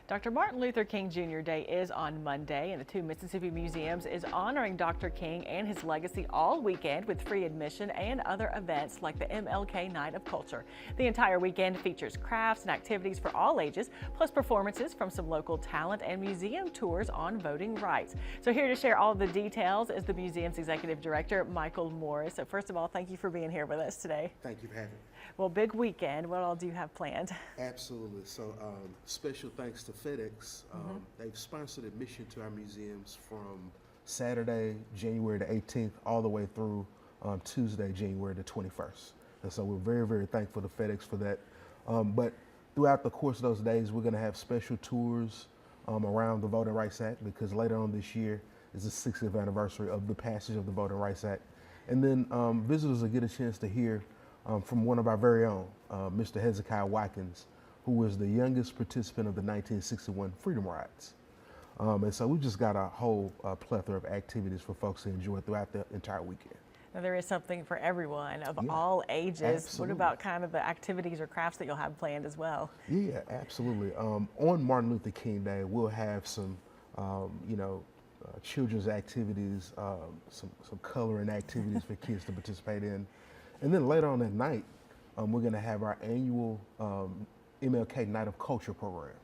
Dr. Martin Luther King Jr. Day is on Monday, and the two Mississippi museums is honoring Dr. King and his legacy all weekend with free admission and other events like the MLK Night of Culture. The entire weekend features crafts and activities for all ages, plus performances from some local talent and museum tours on voting rights. So here to share all the details is the museum's executive director, Michael Morris. So first of all, thank you for being here with us today. Thank you for having me. Well, big weekend. What all do you have planned? Absolutely. So special thanks to FedEx. They've sponsored admission to our museums from Saturday, January the 18th, all the way through Tuesday, January the 21st. And so we're very, very thankful to FedEx for that. But throughout the course of those days, we're going to have special tours around the Voting Rights Act, because later on this year is the 60th anniversary of the passage of the Voting Rights Act. And then visitors will get a chance to hear from one of our very own, Mr. Hezekiah Watkins, who was the youngest participant of the 1961 Freedom Rides. And so we just got a whole plethora of activities for folks to enjoy throughout the entire weekend. Now, there is something for everyone of all ages. Absolutely. What about kind of the activities or crafts that you'll have planned as well? Yeah, absolutely. On Martin Luther King Day, we'll have some, children's activities, some coloring activities for kids to participate in. And then later on that night, we're going to have our annual MLK Night of Culture program,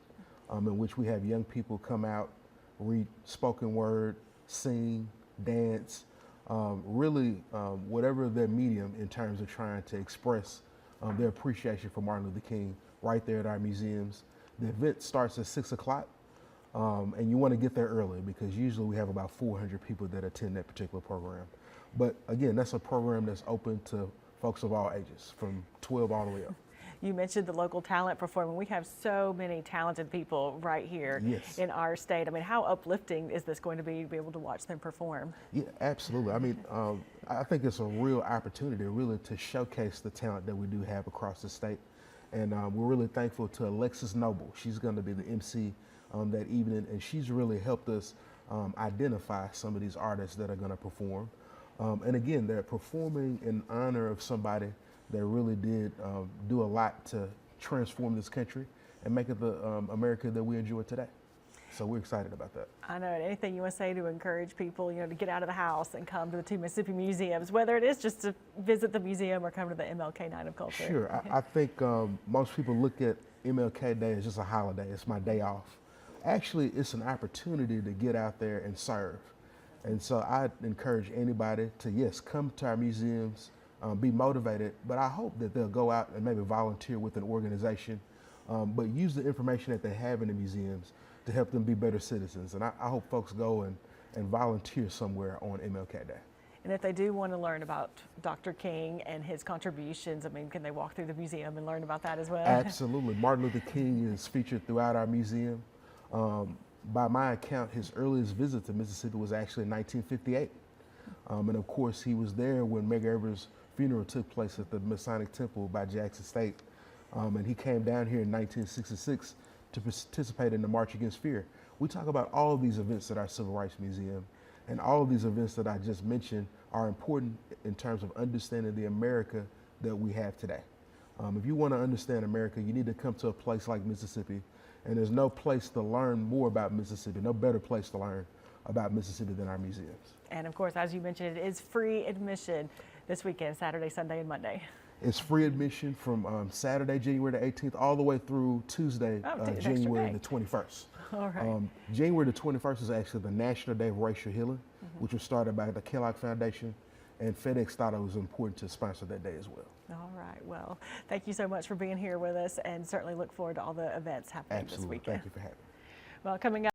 in which we have young people come out, read spoken word, sing, dance, really whatever their medium in terms of trying to express their appreciation for Martin Luther King right there at our museums. The event starts at 6 o'clock, and you want to get there early because usually we have about 400 people that attend that particular program. But again, that's a program that's open to folks of all ages, from 12 all the way up. You mentioned the local talent performing. We have so many talented people right here in our state. I mean, how uplifting is this going to be able to watch them perform? Yeah, absolutely. I mean, I think it's a real opportunity really to showcase the talent that we do have across the state. And we're really thankful to Alexis Noble. She's going to be the MC that evening, and she's really helped us identify some of these artists that are going to perform. And again, they're performing in honor of somebody that really did do a lot to transform this country and make it the America that we enjoy today. So we're excited about that. I know. Anything you want to say to encourage people, to get out of the house and come to the two Mississippi museums, whether it is just to visit the museum or come to the MLK Night of Culture? Sure. I think most people look at MLK Day as just a holiday. It's my day off. Actually, it's an opportunity to get out there and serve. And so I encourage anybody to, yes, come to our museums, be motivated, but I hope that they'll go out and maybe volunteer with an organization, but use the information that they have in the museums to help them be better citizens. And I hope folks go and volunteer somewhere on MLK Day. And if they do want to learn about Dr. King and his contributions, I mean, can they walk through the museum and learn about that as well? Absolutely. Martin Luther King is featured throughout our museum. By my account, his earliest visit to Mississippi was actually in 1958. And of course, he was there when Medgar Evers' funeral took place at the Masonic Temple by Jackson State. And he came down here in 1966 to participate in the March Against Fear. We talk about all of these events at our Civil Rights Museum, and all of these events that I just mentioned are important in terms of understanding the America that we have today. If you want to understand America, you need to come to a place like Mississippi. And there's no place to learn more about Mississippi, no better place to learn about Mississippi than our museums. And of course, as you mentioned, it is free admission this weekend, Saturday, Sunday, and Monday. It's free admission from Saturday, January the 18th, all the way through Tuesday, January the 21st. All right. January the 21st is actually the National Day of Racial Healing, which was started by the Kellogg Foundation, and FedEx thought it was important to sponsor that day as well. All right. Well, thank you so much for being here with us, and certainly look forward to all the events happening this weekend. Thank you for having me. Well, coming up.